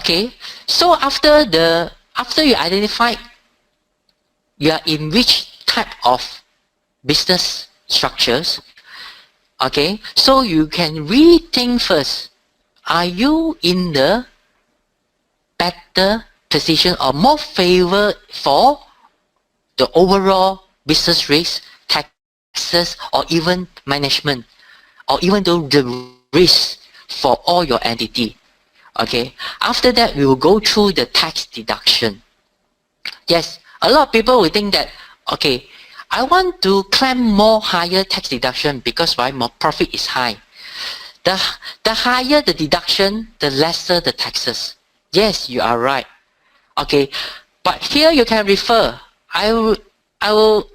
Okay, so after you identify you are in which type of business structures, okay, so you can rethink first. Are you in the better position or more favor for the overall business risk, taxes, or even management, or even though the risk for all your entity? Okay, after that we will go through the tax deduction. Yes, a lot of people will think that, okay, I want to claim more higher tax deduction because my profit is high. The higher the deduction, the lesser the taxes. Yes, you are right. Okay, but here you can refer. I want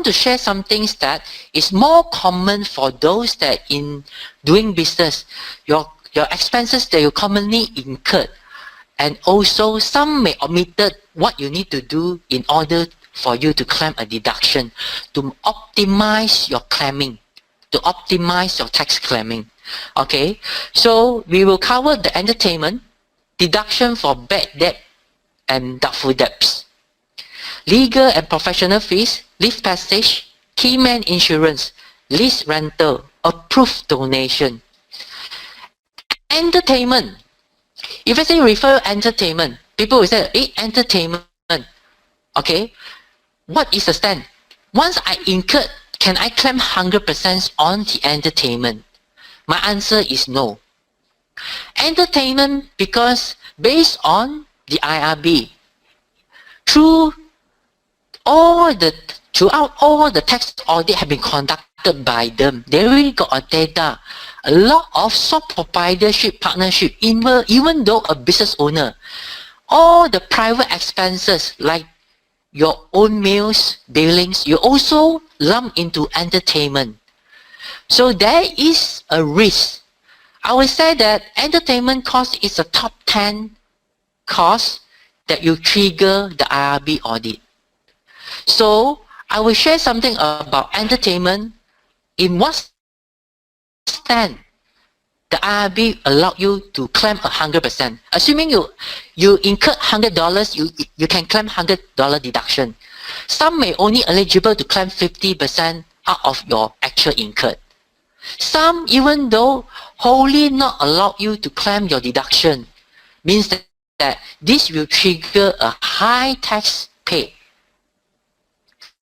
to share some things that is more common for those that in doing business. Your expenses that you commonly incurred, and also some may omitted what you need to do in order for you to claim a deduction to optimize your claiming, to optimize your tax claiming. Okay, so we will cover the entertainment, deduction for bad debt and doubtful debts, legal and professional fees, leave passage, key man insurance, lease rental, approved donation. Entertainment. If I say refer entertainment, people will say, hey, entertainment. Okay, what is the stand? Once I incurred, can I claim 100% on the entertainment? My answer is no. Entertainment, because based on the IRB, throughout all the tax audit have been conducted by them, they really got a data. A lot of sole proprietorship, partnership, even though a business owner, all the private expenses like your own meals, billings, you also lump into entertainment. So there is a risk. I would say that entertainment cost is a top 10 cost that you trigger the IRB audit. So I will share something about entertainment. In what stand the IRB allow you to claim 100%? Assuming you incurred $100, you can claim $100 deduction. Some may only eligible to claim 50% out of your actual incurred. Some, even though wholly not allow you to claim your deduction, means that this will trigger a high tax pay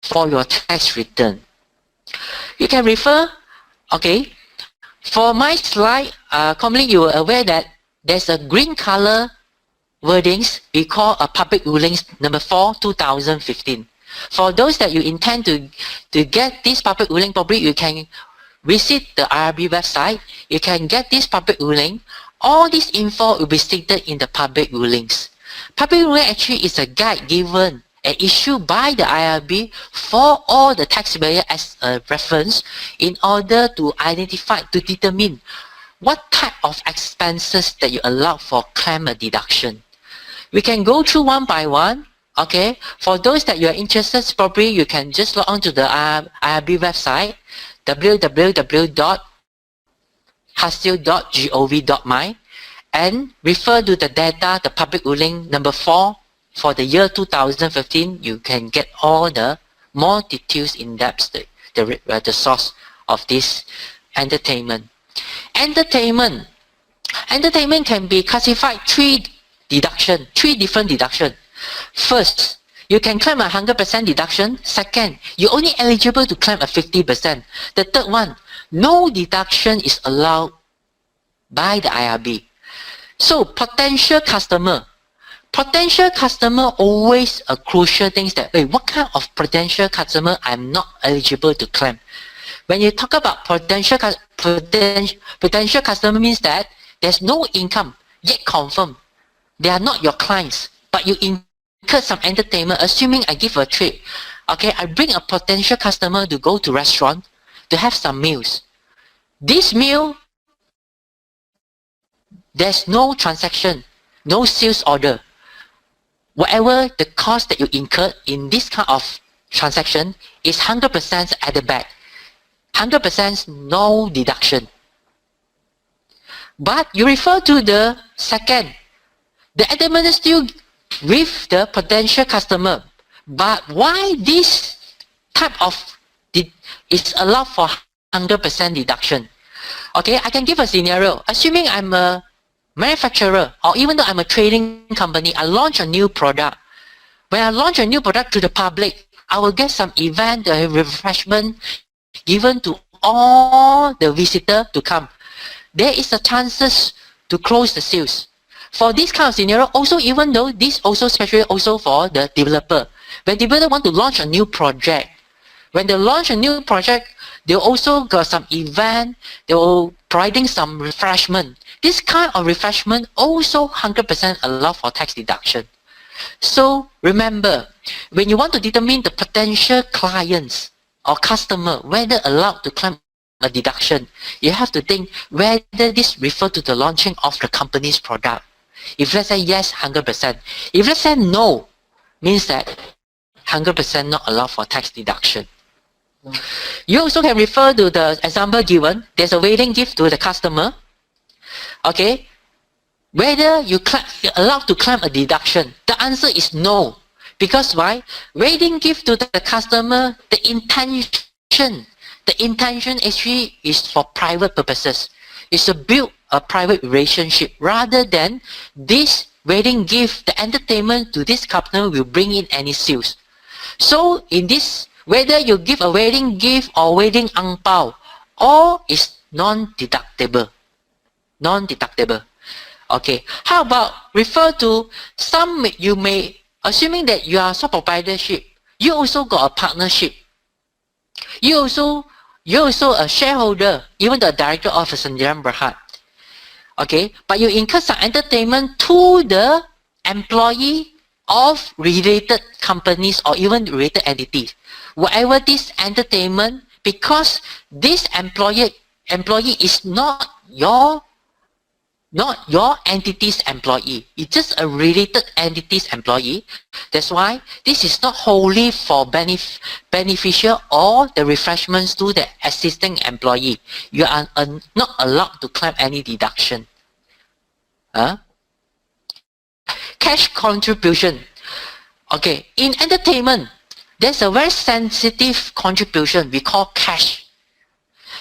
for your tax return. You can refer, okay, for my slide, commonly you are aware that there's a green color wordings we call a public rulings number 4, 2015. For those that you intend to get this public ruling, probably you can visit the IRB website. You can get this public ruling. All this info will be stated in the public rulings. Public ruling actually is a guide given and issued by the IRB for all the taxpayer as a reference in order to identify, to determine what type of expenses that you allow for claim a deduction. We can go through one by one. Okay, for those that you are interested, probably you can just log on to the IRB website, www.hasil.gov.my, and refer to the data, the public ruling number 4 for the year 2015. You can get all the more details in depth, the source of this entertainment. Entertainment can be classified three different deduction. First, you can claim 100% deduction. Second, you're only eligible to claim a 50%. The third one, no deduction is allowed by the IRB. So potential customer always a crucial thing that, wait, what kind of potential customer I'm not eligible to claim? When you talk about potential customer means that there's no income yet confirmed. They are not your clients, but you incur some entertainment. Assuming I give a trip, okay, I bring a potential customer to go to restaurant to have some meals. This meal, there's no transaction, no sales order. Whatever the cost that you incurred in this kind of transaction is 100% added back. 100% no deduction. But you refer to the second. The entertainment is still with the potential customer. But why this type of is allowed for 100% deduction? Okay, I can give a scenario. Assuming I'm a manufacturer, or even though I'm a trading company, I launch a new product. When I launch a new product to the public, I will get some event, refreshment given to all the visitor to come. There is a chances to close the sales. For this kind of scenario, also even though this also especially also for the developer. When developer want to launch a new project, when they launch a new project, they also got some event, they will providing some refreshment. This kind of refreshment also 100% allowed for tax deduction. So remember, when you want to determine the potential clients or customer, whether allowed to claim a deduction, you have to think whether this refer to the launching of the company's product. If let's say yes, 100%. If let's say no, means that 100% not allowed for tax deduction. You also can refer to the example given. There's a wedding gift to the customer. Okay, whether you're allowed to claim a deduction, the answer is no. Because why? Wedding gift to the customer, the intention actually is for private purposes. It's to build a private relationship rather than this wedding gift, the entertainment to this customer will bring in any sales. So in this, whether you give a wedding gift or wedding ang pao, all is non-deductible. Non-deductible. Okay. How about refer to some, you may, assuming that you are sole proprietorship, you also got a partnership. You also a shareholder, even the director of Sendirian Berhad. Okay, but you incur some entertainment to the employee of related companies or even related entities. Whatever this entertainment, because this employee is not your entity's employee. It's just a related entity's employee. That's why this is not wholly for beneficial or the refreshments to the existing employee. You are not allowed to claim any deduction. Cash contribution. Okay, in entertainment, there's a very sensitive contribution we call cash.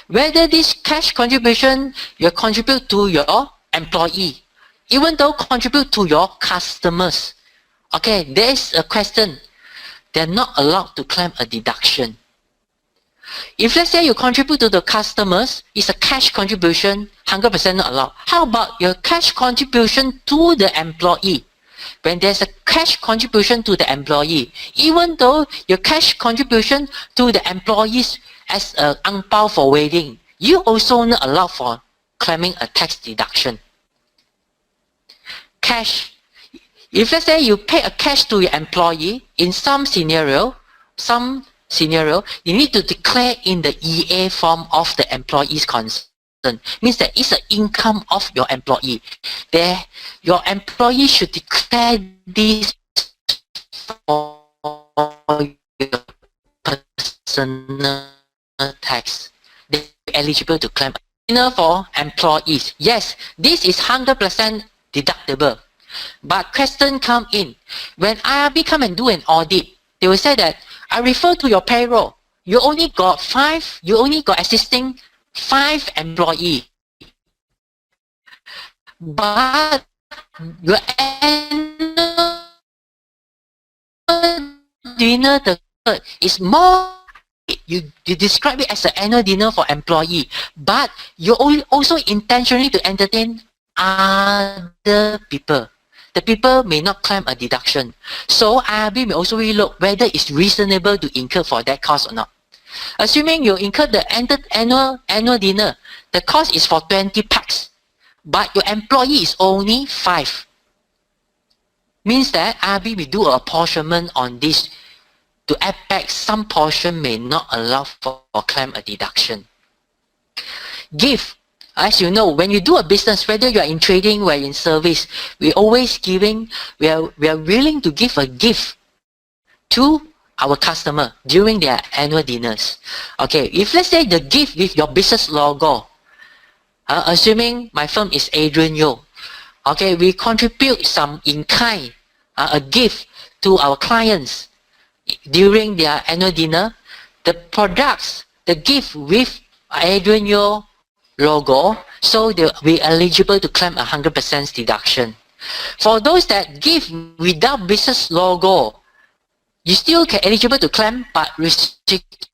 Whether this cash contribution you contribute to your employee, even though contribute to your customers, okay, there is a question. They're not allowed to claim a deduction. If let's say you contribute to the customers, it's a cash contribution, 100% not allowed. How about your cash contribution to the employee? When there's a cash contribution to the employee, even though your cash contribution to the employees as an ang pao for wedding, you also not allowed for claiming a tax deduction. Cash. If let's say you pay a cash to your employee, in some scenario, you need to declare in the EA form of the employee's concern. Means that it's an income of your employee. There, your employee should declare this for your personal tax. They're eligible to claim. For employees, yes, this is 100% deductible. But question come in. When IRB come and do an audit, they will say that I refer to your payroll. You only got existing 5 employees. But your annual dinner is more. You describe it as an annual dinner for employee, but you also intentionally to entertain other people. The people may not claim a deduction. So IRB may also relook whether it's reasonable to incur for that cost or not. Assuming you incur the annual dinner, the cost is for 20 packs, but your employee is only 5. Means that IRB will do a apportionment on this. To add back, some portion may not allow for claim a deduction. Give. As you know, when you do a business, whether you are in trading or in service, we are willing to give a gift to our customer during their annual dinners. Okay, if let's say the gift with your business logo, Assuming my firm is Adrian Yo. Okay, we contribute some in kind, a gift to our clients during their annual dinner. The products, the gift with Adrian Yo logo, so we eligible to claim 100% deduction. For those that give without business logo, you still can eligible to claim, but restricted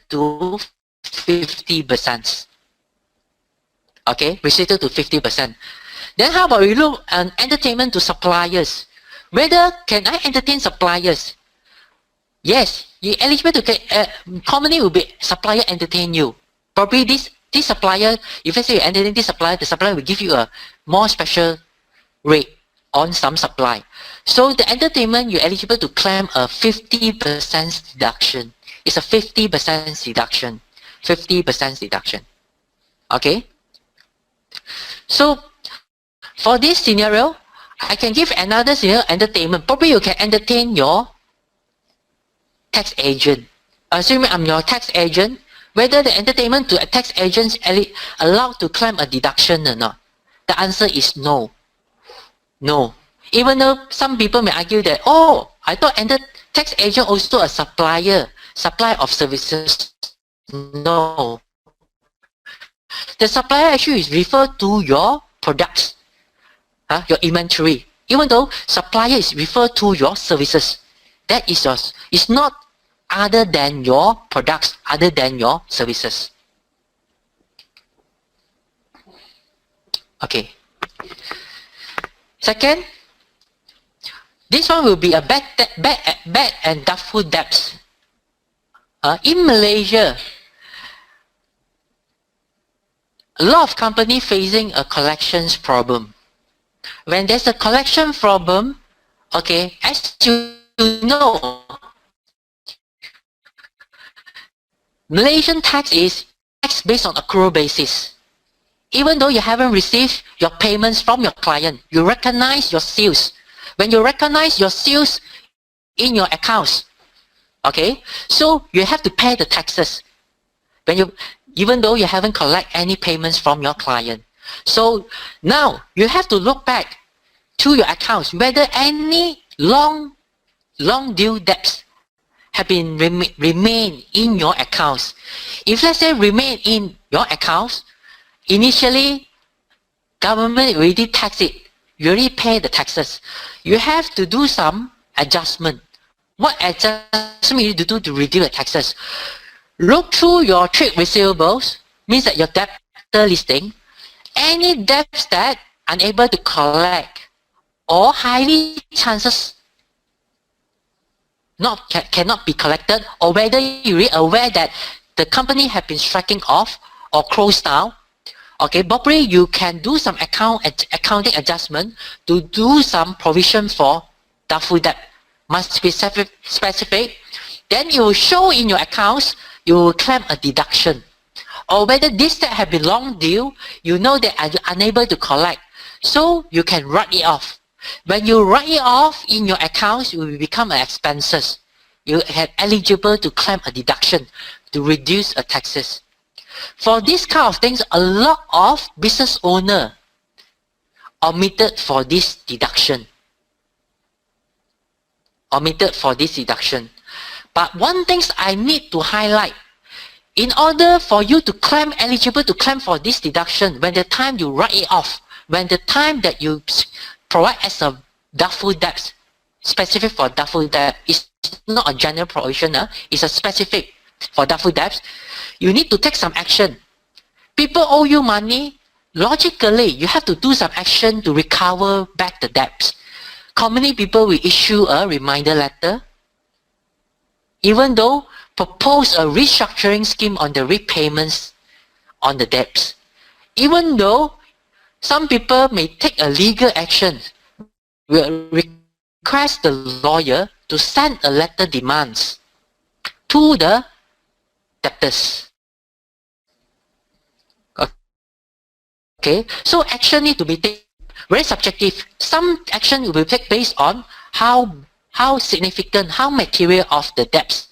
to 50%. Okay, restricted to 50%. Then how about we look at entertainment to suppliers? Whether can I entertain suppliers? Yes, you eligible to commonly will be supplier entertain you. Probably this supplier, if let's say you entertain this supplier, the supplier will give you a more special rate on some supply. So the entertainment, you're eligible to claim a 50% deduction. It's a 50% deduction. 50% deduction. Okay? So for this scenario, I can give another scenario, entertainment. Probably you can entertain your tax agent. Assuming I'm your tax agent, whether the entertainment to a tax agent is allowed to claim a deduction or not. The answer is no. No. Even though some people may argue that, oh, I thought tax agent also a supplier of services. No. The supplier actually is referred to your products, your inventory. Even though supplier is referred to your services, that is yours. It's not other than your products, other than your services. Okay. Second, this one will be a bad and doubtful debts. In Malaysia, a lot of companies facing a collections problem. When there's a collection problem, okay, as you know, Malaysian tax is tax based on accrual basis. Even though you haven't received your payments from your client, you recognize your sales. When you recognize your sales in your accounts, okay, so you have to pay the taxes. Even though you haven't collect any payments from your client. So now you have to look back to your accounts whether any long due debts have been remain in your accounts. If let's say remain in your accounts, initially government already tax it. You already pay the taxes. You have to do some adjustment. What adjustment you need to do to reduce the taxes? Look through your trade receivables, means that your debtor listing, any debts that unable to collect or highly chances cannot be collected, or whether you're aware that the company have been striking off or closed down, okay, probably you can do some accounting adjustment to do some provision for doubtful debt. Must be specific. Then you will show in your accounts, you will claim a deduction. Or whether this debt have been long due, you know that are unable to collect, so you can write it off. When you write it off in your accounts, it will become an expenses. You have eligible to claim a deduction to reduce a taxes. For this kind of things, a lot of business owner omitted for this deduction. But one thing I need to highlight, in order for you to claim, eligible to claim for this deduction, when the time you write it off, when the time that you provide as a doubtful debt, specific for doubtful debt, it's not a general provision, it's a specific for doubtful debts, you need to take some action. People owe you money, logically, you have to do some action to recover back the debts. Commonly, people will issue a reminder letter, even though propose a restructuring scheme on the repayments on the debts. Even though some people may take a legal action, will request the lawyer to send a letter demands to the debtors. Okay, so action need to be taken. Very subjective. Some action will be taken based on how significant, how material of the debts.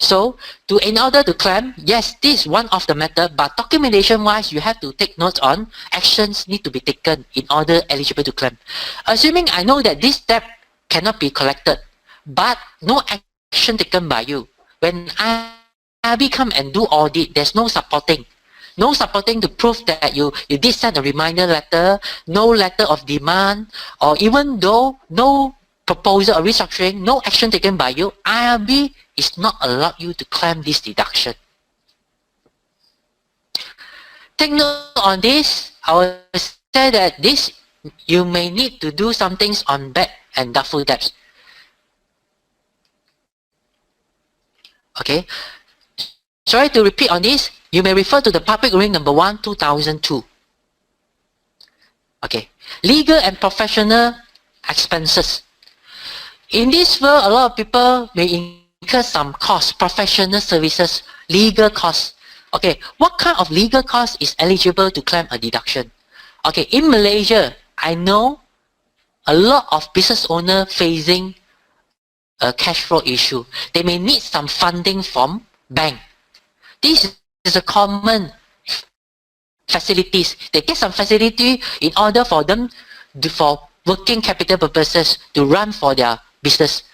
So, in order to claim, yes, this is one of the method, but documentation-wise, you have to take notes on actions need to be taken in order eligible to claim. Assuming I know that this debt cannot be collected, but no action taken by you. When IRB come and do audit, there's no supporting. No supporting to prove that you did send a reminder letter, no letter of demand, or even though no proposal or restructuring, no action taken by you, IRB is not allowed you to claim this deduction. Take note on this. I will say that this, you may need to do some things on bad and doubtful debts. Okay. Sorry to repeat on this. You may refer to the Public Ruling number 1, 2002. Okay. Legal and professional expenses. In this world, a lot of people may incur some costs, professional services, legal costs. Okay, what kind of legal cost is eligible to claim a deduction? Okay, in Malaysia, I know a lot of business owners facing a cash flow issue. They may need some funding from bank. This is a common facilities. They get some facility in order for them for working capital purposes to run for their business,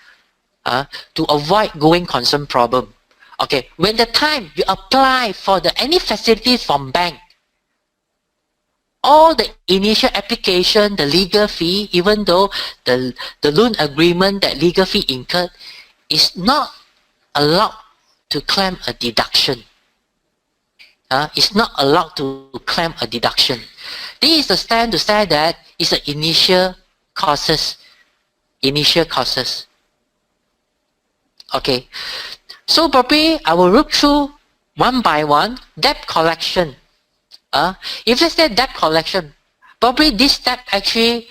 to avoid going concern problem. Okay, when the time you apply for any facilities from bank, all the initial application, the legal fee, even though the loan agreement, that legal fee incurred, is not allowed to claim a deduction. It's not allowed to claim a deduction. This is the stand to say that it's the initial costs. Okay. So probably I will look through one by one. Debt collection. If let's say debt collection, probably this debt actually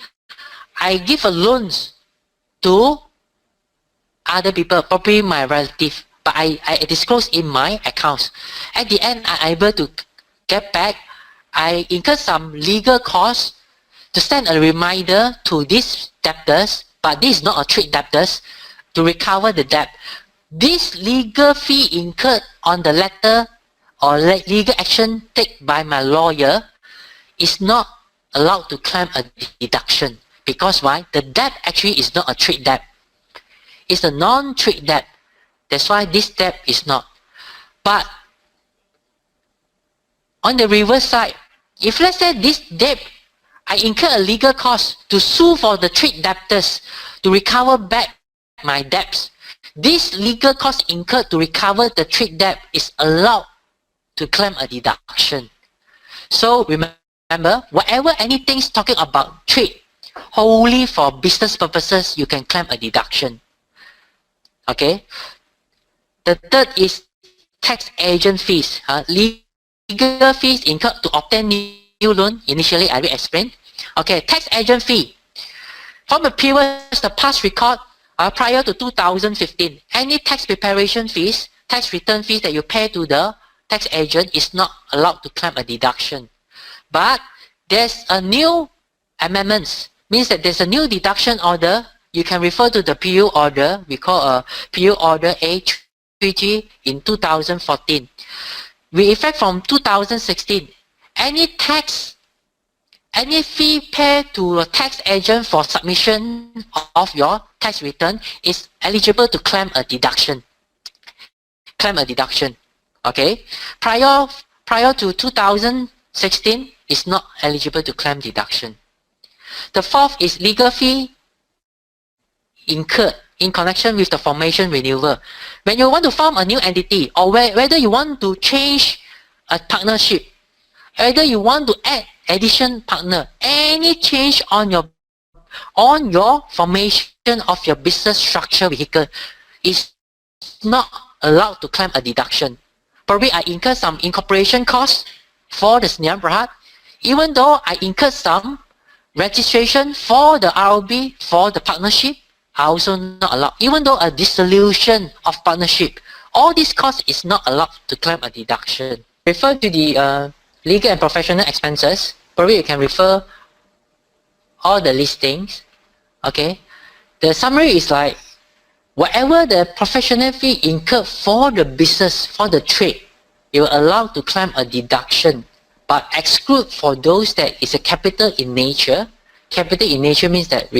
I give a loans to other people, probably my relative, but I disclose in my accounts. At the end, I'm able to get back. I incur some legal costs to send a reminder to these debtors, but this is not a trade debtors, to recover the debt. This legal fee incurred on the letter or legal action taken by my lawyer is not allowed to claim a deduction. Because why? The debt actually is not a trade debt. It's a non-trade debt. That's why this debt is not. But on the reverse side, if let's say this debt, I incur a legal cost to sue for the trade debtors to recover back my debts, this legal cost incurred to recover the trade debt is allowed to claim a deduction. So remember, whatever anything is talking about trade, wholly for business purposes, you can claim a deduction. Okay. The third is tax agent fees. Legal fees incurred to obtain new loan. Initially, I will explain. Okay, tax agent fee. From the previous, the past record, prior to 2015, any tax preparation fees, tax return fees that you pay to the tax agent is not allowed to claim a deduction. But there's a new amendments, means that there's a new deduction order. You can refer to the PU order, we call a PU order A3G in 2014. With effect from 2016, any fee paid to a tax agent for submission of your tax return is eligible to claim a deduction. Okay? Prior to 2016 is not eligible to claim deduction. The fourth is legal fee incurred in connection with the formation renewal. When you want to form a new entity, or whether you want to change a partnership, whether you want to add addition partner, any change on your formation of your business structure vehicle is not allowed to claim a deduction. Probably I incur some incorporation costs for the scenario, perhaps, even though I incur some registration for the ROB for the partnership, are also not allowed. Even though a dissolution of partnership, all these costs is not allowed to claim a deduction. Refer to the legal and professional expenses. Probably you can refer all the listings. Okay, the summary is like whatever the professional fee incurred for the business, for the trade, you are allowed to claim a deduction, but exclude for those that is a capital in nature. Capital in nature means that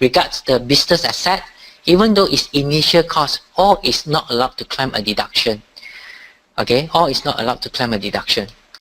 regards the business asset, even though its initial cost, all is not allowed to claim a deduction. Okay, all is not allowed to claim a deduction.